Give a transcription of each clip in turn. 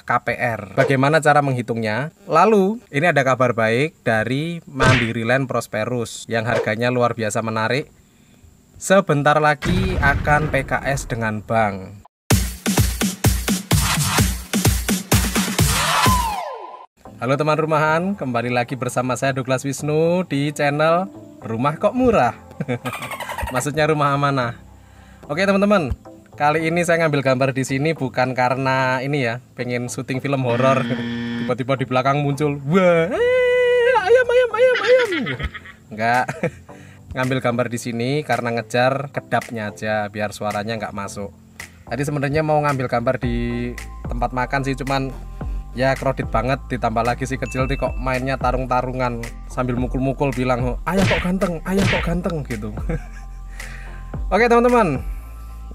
KPR. Bagaimana cara menghitungnya? Lalu, ini ada kabar baik dari Mandiri Land Prosperous yang harganya luar biasa menarik. Sebentar lagi akan PKS dengan bank. Halo teman rumahan, kembali lagi bersama saya Douglas Wisnu di channel Rumah Kok Murah. Maksudnya rumah amanah. Oke teman-teman, kali ini saya ngambil gambar di sini bukan karena ini ya, pengen syuting film horor. Tiba-tiba di belakang muncul, wah, ayam. Enggak. Ngambil gambar di sini karena ngejar kedapnya aja, biar suaranya nggak masuk. Tadi sebenarnya mau ngambil gambar di tempat makan sih, cuman ya crowded banget, ditambah lagi si kecil kok mainnya tarung-tarungan sambil mukul-mukul bilang, ayah kok ganteng gitu. Oke teman-teman,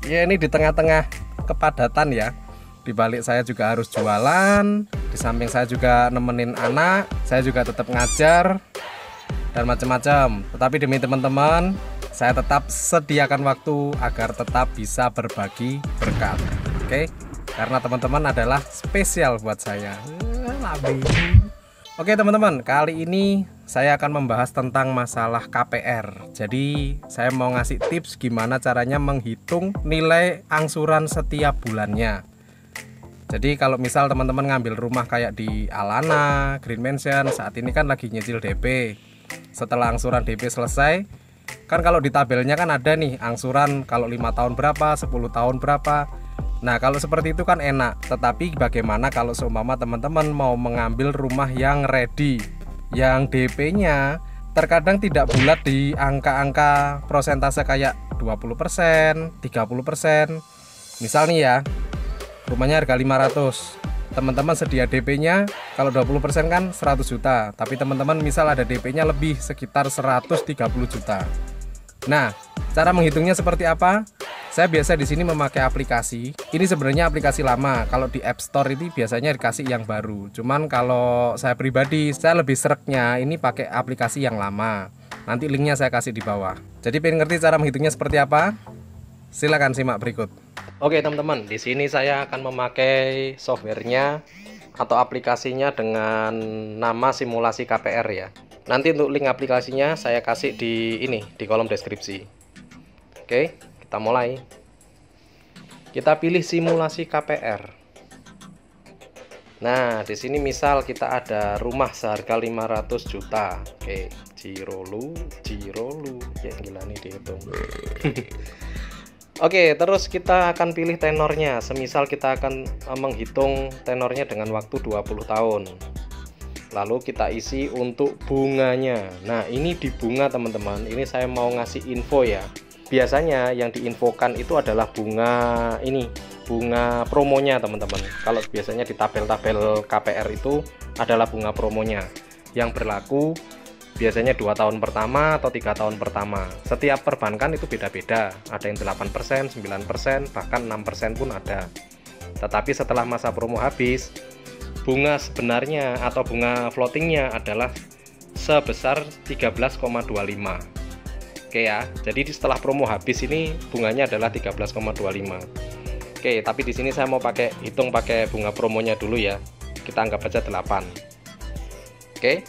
ya ini di tengah-tengah kepadatan ya. Di balik saya juga harus jualan, di samping saya juga nemenin anak, saya juga tetap ngajar dan macam-macam. Tetapi demi teman-teman, saya tetap sediakan waktu agar tetap bisa berbagi berkat. Oke? Karena teman-teman adalah spesial buat saya. Oke teman-teman, kali ini saya akan membahas tentang masalah KPR. Jadi saya mau ngasih tips gimana caranya menghitung nilai angsuran setiap bulannya. Jadi kalau misal teman-teman ngambil rumah kayak di Alana, Green Mansion, saat ini kan lagi nyicil DP. Setelah angsuran DP selesai, kan kalau di tabelnya kan ada nih angsuran kalau 5 tahun berapa, 10 tahun berapa. Nah kalau seperti itu kan enak. Tetapi bagaimana kalau seumpama teman-teman mau mengambil rumah yang ready, yang DP-nya terkadang tidak bulat di angka-angka persentase kayak 20%, 30%. Misal nih ya, rumahnya harga 500, teman-teman sedia DP-nya kalau 20% kan 100 juta, tapi teman-teman misal ada DP-nya lebih sekitar 130 juta. Nah, cara menghitungnya seperti apa? Saya biasa di sini memakai aplikasi. Ini sebenarnya aplikasi lama. Kalau di App Store itu biasanya dikasih yang baru. Cuman kalau saya pribadi, saya lebih sereknya ini pakai aplikasi yang lama. Nanti linknya saya kasih di bawah. Jadi pengen ngerti cara menghitungnya seperti apa? Silakan simak berikut. Oke teman-teman, di sini saya akan memakai softwarenya atau aplikasinya dengan nama simulasi KPR ya. Nanti untuk link aplikasinya saya kasih di kolom deskripsi. Oke, kita mulai. Kita pilih simulasi KPR. Nah, di sini misal kita ada rumah seharga 500 juta. Oke, Jirolu. Ya gila nih dihitung. Oke, terus kita akan pilih tenornya. Semisal kita akan menghitung tenornya dengan waktu 20 tahun. Lalu kita isi untuk bunganya. Nah, ini di bunga teman-teman. Ini saya mau ngasih info ya. Biasanya yang diinfokan itu adalah bunga bunga promonya teman-teman. Kalau biasanya di tabel-tabel KPR itu adalah bunga promonya yang berlaku biasanya 2 tahun pertama atau 3 tahun pertama. Setiap perbankan itu beda-beda. Ada yang 8%, 9%, bahkan 6% pun ada. Tetapi setelah masa promo habis, bunga sebenarnya atau bunga floatingnya adalah sebesar 13,25. Oke ya, jadi setelah promo habis ini bunganya adalah 13,25. Oke, tapi di sini saya mau hitung pakai bunga promonya dulu ya. Kita anggap aja 8. Oke.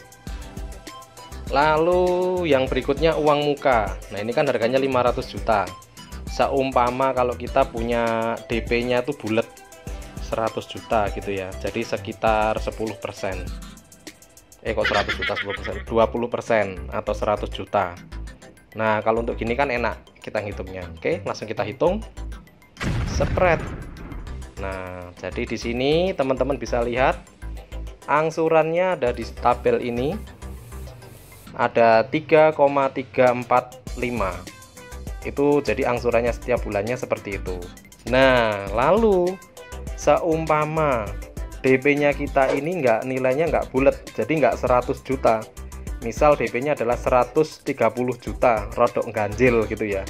Lalu yang berikutnya uang muka. Nah, ini kan harganya 500 juta. Seumpama kalau kita punya DP-nya tuh bulat 100 juta gitu ya. Jadi sekitar 10%. Kok 100 juta 10%? 20% atau 100 juta. Nah, kalau untuk gini kan enak kita hitungnya. Oke, langsung kita hitung. Spread. Nah, jadi di sini teman-teman bisa lihat angsurannya ada di tabel ini. Ada 3,345. Itu jadi angsurannya setiap bulannya seperti itu. Nah, lalu seumpama DP-nya kita ini nilainya nggak bulat, jadi nggak 100 juta. Misal DP-nya adalah 130 juta, rodok ganjil gitu ya.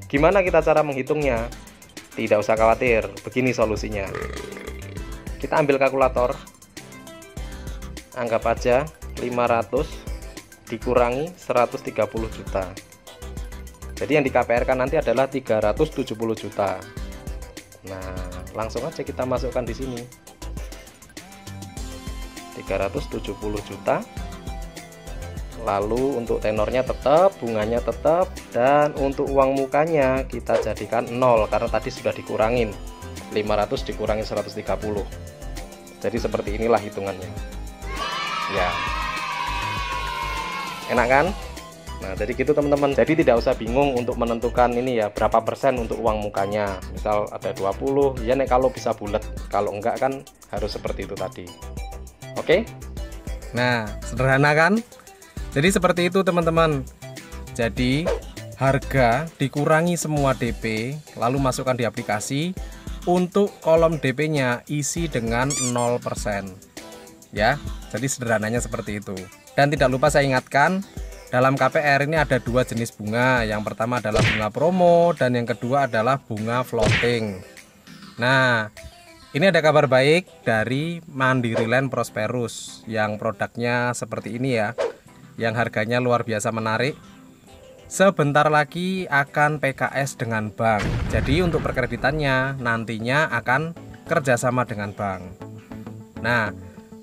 Gimana kita cara menghitungnya? Tidak usah khawatir, begini solusinya. Kita ambil kalkulator. Anggap aja 500 dikurangi 130 juta. Jadi yang di KPR kan nanti adalah 370 juta. Nah, langsung aja kita masukkan di sini. 370 juta. Lalu untuk tenornya tetap, bunganya tetap, dan untuk uang mukanya kita jadikan 0 karena tadi sudah dikurangin 500 dikurangi 130. Jadi seperti inilah hitungannya ya. Enak kan? Nah jadi gitu teman-teman, jadi tidak usah bingung untuk menentukan ini ya, berapa persen untuk uang mukanya. Misal ada 20 ya, nek kalau bisa bulat, kalau enggak kan harus seperti itu tadi. Oke. Nah sederhana kan? Jadi seperti itu teman-teman. Jadi harga dikurangi semua DP, lalu masukkan di aplikasi. Untuk kolom DP nya isi dengan 0% ya. Jadi sederhananya seperti itu. Dan tidak lupa saya ingatkan, dalam KPR ini ada dua jenis bunga. Yang pertama adalah bunga promo, dan yang kedua adalah bunga floating. Nah ini ada kabar baik dari Mandiri Land Prosperous yang produknya seperti ini ya, yang harganya luar biasa menarik. Sebentar lagi akan PKS dengan bank. Jadi untuk perkreditannya nantinya akan kerjasama dengan bank. Nah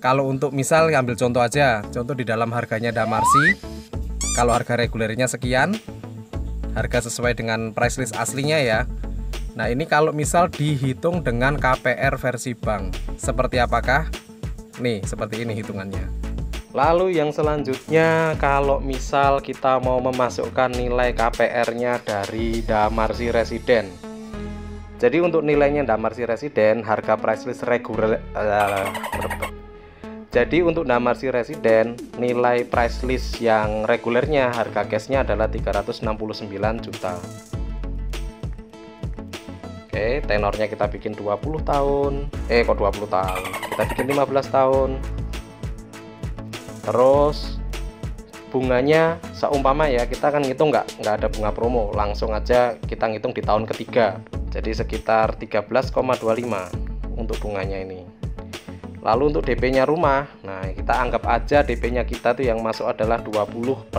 kalau untuk misal ambil contoh aja, contoh di dalam harganya Damarsi, kalau harga regulernya sekian, harga sesuai dengan price list aslinya ya. Nah ini kalau misal dihitung dengan KPR versi bank, seperti apakah? Nih seperti ini hitungannya. Lalu yang selanjutnya, kalau misal kita mau memasukkan nilai KPR-nya dari Damarsi Residen. Jadi untuk nilainya Damarsi Residen, harga price list reguler. Jadi untuk Damarsi Residen, nilai price list yang regulernya, harga cashnya adalah 369 juta. Oke, tenornya kita bikin 20 tahun. Kok 20 tahun? Kita bikin 15 tahun. Terus bunganya seumpama ya, kita kan ngitung nggak ada bunga promo, langsung aja kita ngitung di tahun ketiga, jadi sekitar 13,25 untuk bunganya ini. Lalu untuk DP nya rumah, nah kita anggap aja DP nya kita tuh yang masuk adalah 20%,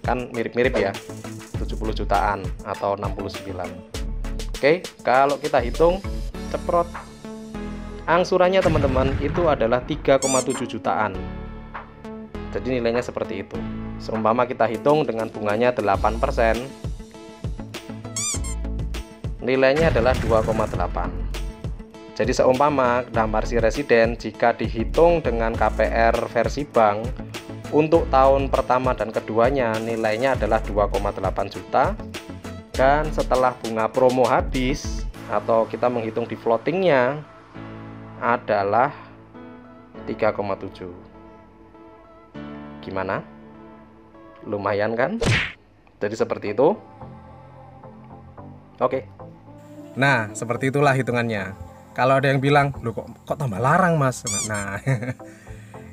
kan mirip-mirip ya, 70 jutaan atau 69. Oke, kalau kita hitung ceprot, angsurannya teman-teman itu adalah 3,7 jutaan. Jadi nilainya seperti itu. Seumpama kita hitung dengan bunganya 8%, nilainya adalah 2,8. Jadi seumpama Damarsi Residen jika dihitung dengan KPR versi bank, untuk tahun pertama dan keduanya nilainya adalah 2,8 juta. Dan setelah bunga promo habis, atau kita menghitung di floatingnya, adalah 3,7. Gimana? Lumayan kan? Jadi seperti itu. Oke. Nah seperti itulah hitungannya. Kalau ada yang bilang, loh kok tambah larang mas? Nah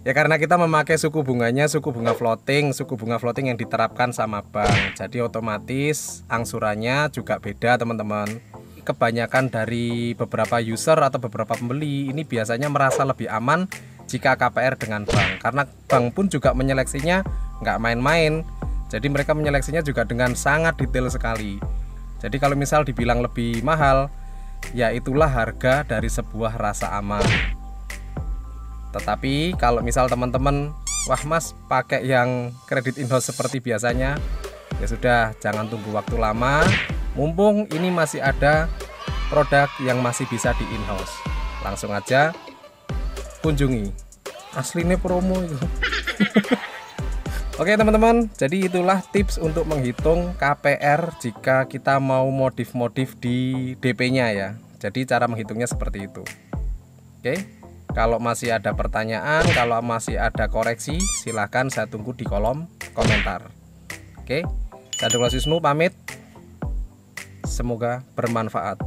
ya karena kita memakai suku bunganya, suku bunga floating yang diterapkan sama bank. Jadi otomatis angsurannya juga beda teman-teman. Kebanyakan dari beberapa user atau beberapa pembeli ini biasanya merasa lebih aman jika KPR dengan bank, karena bank pun juga menyeleksinya nggak main-main. Jadi mereka menyeleksinya juga dengan sangat detail sekali. Jadi kalau misal dibilang lebih mahal, ya itulah harga dari sebuah rasa aman. Tetapi kalau misal teman-teman, wah mas pakai yang kredit in-house seperti biasanya, ya sudah, jangan tunggu waktu lama. Mumpung ini masih ada produk yang masih bisa di in-house, langsung aja kunjungi, aslinya promo itu. Oke teman-teman, jadi itulah tips untuk menghitung KPR jika kita mau modif-modif di DP nya ya. Jadi cara menghitungnya seperti itu. Oke, kalau masih ada pertanyaan, kalau masih ada koreksi, silahkan saya tunggu di kolom komentar. Oke, saya Douglas Wisnu pamit, semoga bermanfaat.